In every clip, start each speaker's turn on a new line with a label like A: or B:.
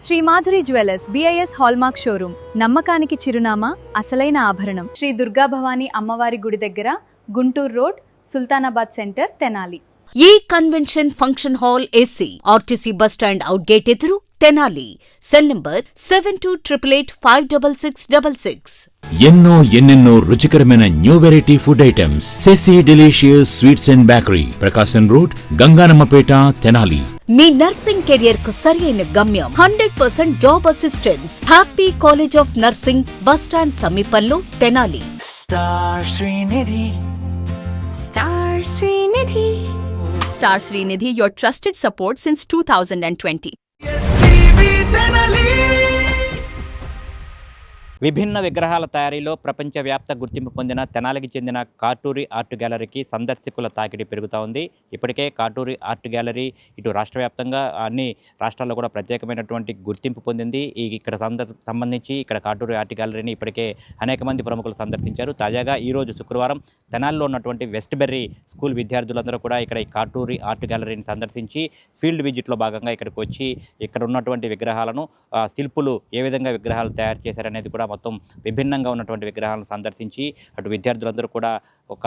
A: Shri Madhuri jewellers BIS hallmark showroom నమ్మకానికి చిరునామా అసలైన ఆభరణం శ్రీ దుర్గా భవానీ అమ్మవారి గుడి దగ్గర గుంటూరు రోడ్ సుల్తానాబాద్ సెంటర్ తెనాలి
B: ఈ convention function hall AC RTC bus stand out gate ఎదురు తెనాలి సెల్ నంబర్ 7288856666
C: ఎన్నెన్నో రుచికరమైన న్యూ వెరైటీ ఫుడ్ ఐటమ్స్ సెసి delicious sweets and bakery Prakasam road Ganganammapeta Tenali.
B: మీ నర్సింగ్ కెరియర్ కు సరైన గమ్యం 100% job assistance happy college of nursing bus stand సమీపంలో Tenali.
D: Star Srinidhi
B: Star Srinidhi, your trusted support since 2020.
E: విభిన్న విగ్రహాల తయారీలో ప్రపంచవ్యాప్త గుర్తింపు పొందిన తెనాలికి చెందిన కాటూరి ఆర్ట్ గ్యాలరీకి సందర్శకుల తాకిడి పెరుగుతూ ఉంది. ఇప్పటికే కాటూరి ఆర్ట్ గ్యాలరీ ఇటు రాష్ట్ర వ్యాప్తంగా అన్ని రాష్ట్రాల్లో కూడా ప్రత్యేకమైనటువంటి గుర్తింపు పొందింది. ఇక్కడ సంబంధించి ఇక్కడ కాటూరి ఆర్ట్ గ్యాలరీని ఇప్పటికే అనేక మంది ప్రముఖులు సందర్శించారు. తాజాగా ఈరోజు శుక్రవారం తెనాలిలో ఉన్నటువంటి వెస్ట్ బెర్రీ స్కూల్ విద్యార్థులందరూ కూడా ఇక్కడ ఈ కాటూరి ఆర్ట్ గ్యాలరీని సందర్శించి ఫీల్డ్ విజిట్లో భాగంగా ఇక్కడికి వచ్చి ఇక్కడ ఉన్నటువంటి విగ్రహాలను శిల్పులు ఏ విధంగా విగ్రహాలు తయారు చేశారనేది కూడా మొత్తం విభిన్నంగా ఉన్నటువంటి విగ్రహాలను సందర్శించి అటు విద్యార్థులందరూ కూడా ఒక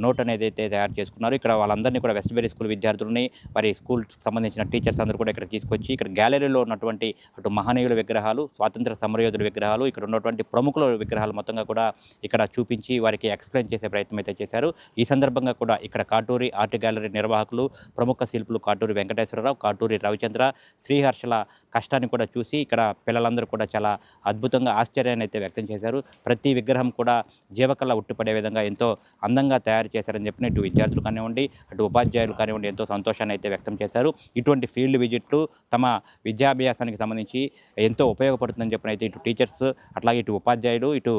E: నోట్ అనేది అయితే తయారు చేసుకున్నారు. ఇక్కడ వాళ్ళందరినీ కూడా వెస్ట్ బెర్రీ స్కూల్ విద్యార్థులని వారి స్కూల్కి సంబంధించిన టీచర్స్ అందరూ కూడా ఇక్కడ తీసుకొచ్చి ఇక్కడ గ్యాలరీలో ఉన్నటువంటి అటు మహనీయుల విగ్రహాలు, స్వాతంత్ర సమరయోధుల విగ్రహాలు, ఇక్కడ ఉన్నటువంటి ప్రముఖుల విగ్రహాలు మొత్తంగా కూడా ఇక్కడ చూపించి వారికి ఎక్స్ప్లెయిన్ చేసే ప్రయత్నం అయితే చేశారు. ఈ సందర్భంగా కూడా ఇక్కడ కాటూరి ఆర్ట్ గ్యాలరీ నిర్వాహకులు, ప్రముఖ శిల్పులు కాటూరి వెంకటేశ్వరరావు, కాటూరి రవిచంద్ర, శ్రీహర్షల కష్టాన్ని కూడా చూసి ఇక్కడ పిల్లలందరూ కూడా చాలా అద్భుతంగా ఆశ్చర్యాన్ని అయితే వ్యక్తం చేశారు. ప్రతి విగ్రహం కూడా జీవకళ ఉట్టిపడే విధంగా ఎంతో అందంగా తయారు చేశారని చెప్పిన ఇటు విద్యార్థులు కానివ్వండి, అటు ఉపాధ్యాయులు కానివ్వండి ఎంతో సంతోషాన్ని అయితే వ్యక్తం చేశారు. ఇటువంటి ఫీల్డ్ విజిట్లు తమ విద్యాభ్యాసానికి సంబంధించి ఎంతో ఉపయోగపడుతుందని చెప్పిన అయితే ఇటు టీచర్స్ అట్లాగే ఇటు ఉపాధ్యాయులు ఇటు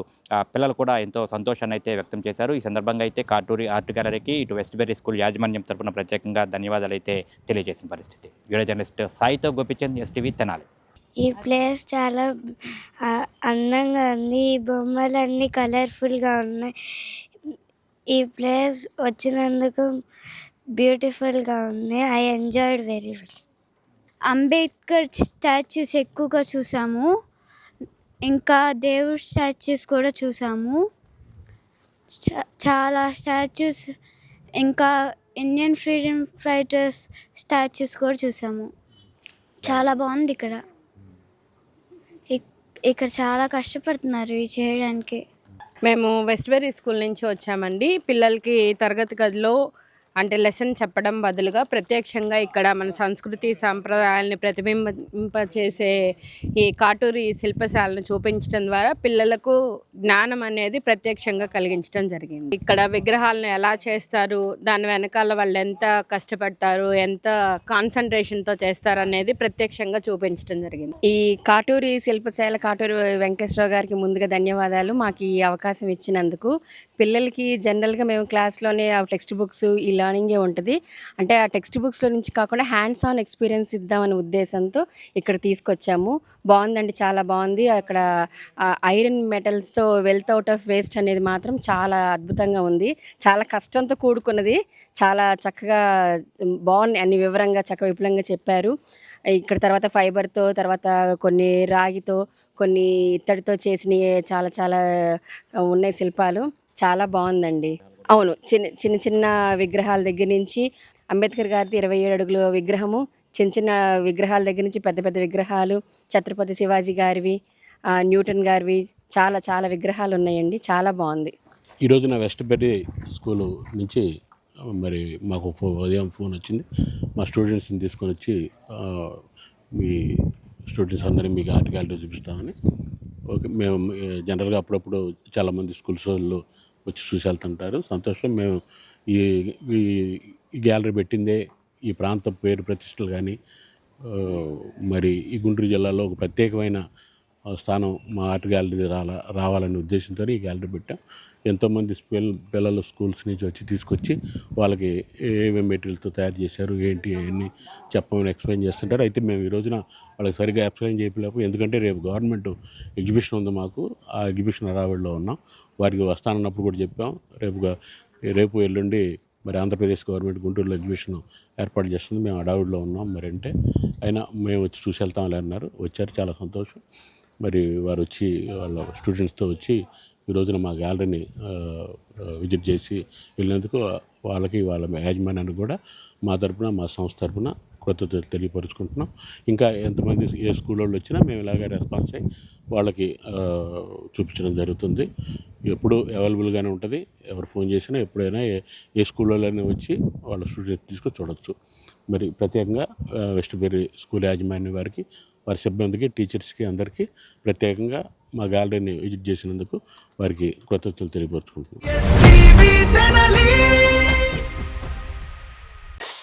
E: పిల్లలు కూడా ఎంతో సంతోషాన్ని అయితే వ్యక్తం చేశారు. ఈ సందర్భంగా అయితే కాటూరి ఆర్ట్ గ్యాలరీకి ఇటు వెస్ట్ బెర్రీ స్కూల్ యాజమాన్యం తరపున ప్రత్యేకంగా ధన్యవాదాలు అయితే తెలియజేసిన పరిస్థితి. వీడియో జర్నలిస్ట్ సాయితో గోపిచంద్, ఎస్టీవీ తెనాలి.
F: ఈ ప్లేస్ చాలా అందంగా ఉంది. ఈ బొమ్మలన్నీ కలర్ఫుల్గా ఉన్నాయి. ఈ ప్లేస్ వచ్చినందుకు బ్యూటిఫుల్గా ఉంది. I enjoyed very well.
G: Ambedkar statues ఎక్కువగా చూసాము, ఇంకా దేవుడి స్టాచ్యూస్ కూడా చూసాము. చాలా స్టాచ్యూస్, ఇంకా ఇండియన్ ఫ్రీడమ్ ఫైటర్స్ స్టాచ్యూస్ కూడా చూసాము. చాలా బాగుంది. ఇక్కడ చాలా కష్టపడుతున్నారు ఇవి చేయడానికి.
H: మేము వెస్ట్ బెర్రీ స్కూల్ నుంచి వచ్చామండి. పిల్లలకి తరగతి గదిలో అంటే లెసన్ చెప్పడం బదులుగా ప్రత్యక్షంగా ఇక్కడ మన సంస్కృతి సాంప్రదాయాలని ప్రతిబింబింపచేసే ఈ కాటూరి శిల్పశాలను చూపించడం ద్వారా పిల్లలకు జ్ఞానం అనేది ప్రత్యక్షంగా కలిగించడం జరిగింది. ఇక్కడ విగ్రహాలను ఎలా చేస్తారు, దాని వెనకాల వాళ్ళు ఎంత కష్టపడతారు, ఎంత కాన్సన్ట్రేషన్తో చేస్తారు అనేది ప్రత్యక్షంగా చూపించడం జరిగింది. ఈ కాటూరి శిల్పశాల కాటూరి వెంకటేశ్వరరావు గారికి ముందుగా ధన్యవాదాలు మాకు ఈ అవకాశం ఇచ్చినందుకు. పిల్లలకి జనరల్గా మేము క్లాస్లోనే ఆ టెక్స్ట్ బుక్స్ ఈ లర్నింగే ఉంటుంది. అంటే ఆ టెక్స్ట్ బుక్స్లో నుంచి కాకుండా హ్యాండ్స్ ఆన్ ఎక్స్పీరియన్స్ ఇద్దామనే ఉద్దేశంతో ఇక్కడ తీసుకొచ్చాము. బాగుందండి, చాలా బాగుంది. అక్కడ ఐరన్ మెటల్స్తో వెల్త్ అవుట్ ఆఫ్ వేస్ట్ అనేది మాత్రం చాలా అద్భుతంగా ఉంది. చాలా కష్టంతో కూడుకున్నది. చాలా చక్కగా బాగుంది, అన్ని వివరంగా చక్కగా విపులంగా చెప్పారు. ఇక్కడ తర్వాత ఫైబర్తో, తర్వాత కొన్ని రాగితో, కొన్ని ఇత్తడితో చేసినవి చాలా చాలా ఉన్నాయి శిల్పాలు. చాలా బాగుందండి. అవును, చిన్న చిన్న విగ్రహాల దగ్గర నుంచి అంబేద్కర్ గారిది 27 అడుగుల విగ్రహము, చిన్న చిన్న విగ్రహాల దగ్గర నుంచి పెద్ద పెద్ద విగ్రహాలు, ఛత్రపతి శివాజీ గారివి, న్యూటన్ గారివి, చాలా చాలా విగ్రహాలు ఉన్నాయండి. చాలా బాగుంది.
I: ఈరోజు నా వెస్ట్ బెర్రీ స్కూలు నుంచి మరి మాకు ఉదయం ఫోన్ వచ్చింది. మా స్టూడెంట్స్ని తీసుకొని వచ్చి మీ స్టూడెంట్స్ అందరినీ మీకు ఆర్ట్ గ్యాలరీ చూపిస్తామని. ఓకే, మేము జనరల్గా అప్పుడప్పుడు చాలామంది స్కూల్స్ వాళ్ళు వచ్చి చూసి వెళ్తుంటారు. సంతోషం. మేము ఈ గ్యాలరీ పెట్టిందే ఈ ప్రాంతం పేరు ప్రతిష్టలు కానీ మరి ఈ గుంటూరు జిల్లాలో ఒక ప్రత్యేకమైన స్థానం మా ఆర్ట్ గ్యాలరీ రావాలనే ఉద్దేశంతో ఈ గ్యాలరీ పెట్టాం. ఎంతోమంది పిల్లలు స్కూల్స్ నుంచి వచ్చి తీసుకొచ్చి వాళ్ళకి ఏమేమి మెటీరియల్తో తయారు చేశారు ఏంటి అవన్నీ చెప్పమని ఎక్స్ప్లెయిన్ చేస్తుంటారు. అయితే మేము ఈ రోజున వాళ్ళకి సరిగ్గా ఎక్స్ప్లెయిన్ చేయలేకపోతే, ఎందుకంటే రేపు గవర్నమెంట్ ఎగ్జిబిషన్ ఉంది మాకు. ఆ ఎగ్జిబిషన్ హడావిడిలో ఉన్నాం. వారికి వస్తానన్నప్పుడు కూడా చెప్పాం. రేపు ఎల్లుండి మరి ఆంధ్రప్రదేశ్ గవర్నమెంట్ గుంటూరులో ఎగ్జిబిషన్ ఏర్పాటు చేస్తుంది. మేము అడావుడిలో ఉన్నాం. మరి అంటే అయినా మేము వచ్చి చూసి వెళ్తామని అన్నారు. వచ్చారు, చాలా సంతోషం. మరి వారు వచ్చి వాళ్ళ స్టూడెంట్స్తో వచ్చి ఈ రోజున మా గ్యాలరీని విజిట్ చేసి వెళ్ళినందుకు వాళ్ళకి వాళ్ళ యాజమాన్యానికి కూడా మా తరపున, మా సంస్థ తరపున కృతజ్ఞతలు తెలియపరుచుకుంటున్నాం. ఇంకా ఎంతమంది ఏ స్కూల్ వాళ్ళు వచ్చినా మేము ఇలాగే రెస్పాన్స్ అయ్యి వాళ్ళకి చూపించడం జరుగుతుంది. ఎప్పుడూ అవైలబుల్గానే ఉంటుంది. ఎవరు ఫోన్ చేసినా ఎప్పుడైనా ఏ స్కూల్ వాళ్ళైనా వచ్చి వాళ్ళ స్టూడెంట్స్ తీసుకొని చూడవచ్చు. మరి ప్రత్యేకంగా వెస్ట్ బెర్రీ స్కూల్ యాజమాన్యం వారికి, వారి సిబ్బందికి, టీచర్స్కి అందరికీ ప్రత్యేకంగా మా గ్యాలరీని విజిట్ చేసినందుకు వారికి కృతజ్ఞతలు తెలియపరుచుకుంటున్నాం.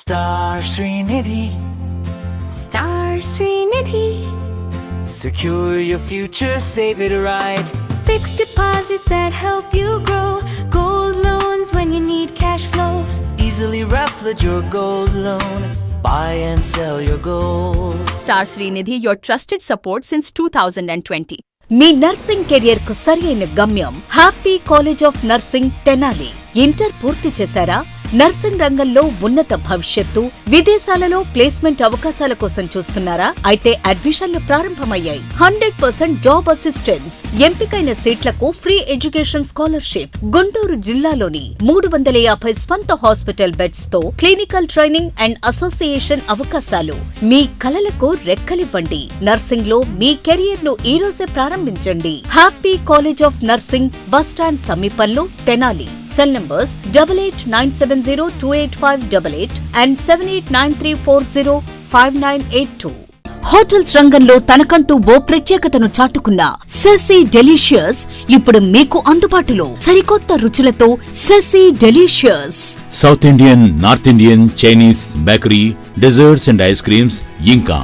D: Star Srinidhi.
J: Star Srinidhi.
D: Secure your future, save it right.
J: Fixed deposits that help you grow. Gold loans when you need cash flow.
D: Easily replicate your gold loan. Buy and sell your gold.
B: Star Srinidhi, your trusted support since 2020. Me nursing career కు సరైన గమ్యం happy college of nursing Tenali. Inter పూర్తి చేశారా? Nursing రంగంలో ఉన్నత భవిష్యత్తు, విదేశాలలో placement అవకాశాల కోసం చూస్తున్నారా? అయితే అడ్మిషన్లు ప్రారంభమయ్యాయి. 100% జాబ్ అసిస్టెన్స్, ఎంపికైన సీట్లకు ఫ్రీ ఎడ్యుకేషన్ స్కాలర్షిప్. గుంటూరు జిల్లాలోని 350 స్వంత హాస్పిటల్ బెడ్స్ తో క్లినికల్ ట్రైనింగ్ అండ్ అసోసియేషన్ అవకాశాలు. మీ కలలకు రెక్కలివ్వండి. నర్సింగ్ లో మీ కెరియర్ ను ఈ రోజే ప్రారంభించండి. Happy college of nursing, bus stand సమీపంలో, Tenali. Cell numbers 8897028588 and 7893405982. Hotels రంగంలో తనకంటూ ఓ ప్రత్యేకతను చాటుకున్న సెసీ డెలీషియస్ ఇప్పుడు మీకు అందుబాటులో. సరికొత్త రుచులతో సెసీ delicious.
C: South Indian, north Indian, Chinese, bakery, desserts and ice creams, ఇంకా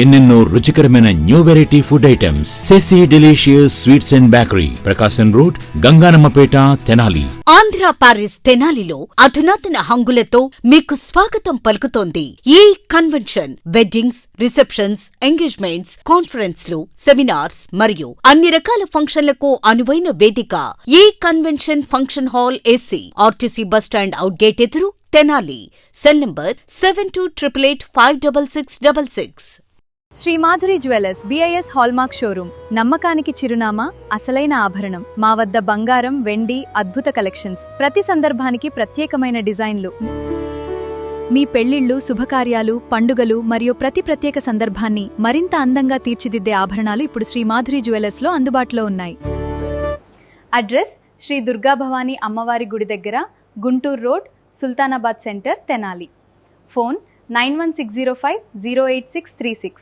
C: ఎన్నెన్నో రుచికరమైన న్యూ వెరైటీ ఫుడ్ ఐటమ్స్. సెసీ delicious sweets and bakery, Prakasam road, Ganganammapeta, Tenali.
B: Andhra Paris తెనాలిలో అధునాతన హంగులతో మీకు స్వాగతం పలుకుతోంది ఈ కన్వెన్షన్. వెడ్డింగ్స్, రిసెప్షన్స్, ఎంగేజ్మెంట్స్, కాన్ఫరెన్స్లు, సెమినార్స్ మరియు అన్ని రకాల ఫంక్షన్లకు అనువైన వేదిక. ఈ convention function hall AC, RTC bus stand out gate ఎదురు, Tenali. Cell number 7288566666.
A: Shri Madhuri jewellers BIS hallmark showroom, నమ్మకానికి చిరునామా, అసలైన ఆభరణం. మా వద్ద బంగారం, వెండి, అద్భుత కలెక్షన్స్, ప్రతి సందర్భానికి ప్రత్యేకమైన డిజైన్లు. మీ పెళ్లిళ్లు, శుభకార్యాలు, పండుగలు మరియు ప్రతి ప్రత్యేక సందర్భాన్ని మరింత అందంగా తీర్చిదిద్దే ఆభరణాలు ఇప్పుడు శ్రీ మాధురి జ్యువెలర్స్లో అందుబాటులో ఉన్నాయి. అడ్రస్: శ్రీ దుర్గా భవానీ అమ్మవారి గుడి దగ్గర, Guntur road, Sultanabad centre, Tenali. Phone 9160508636.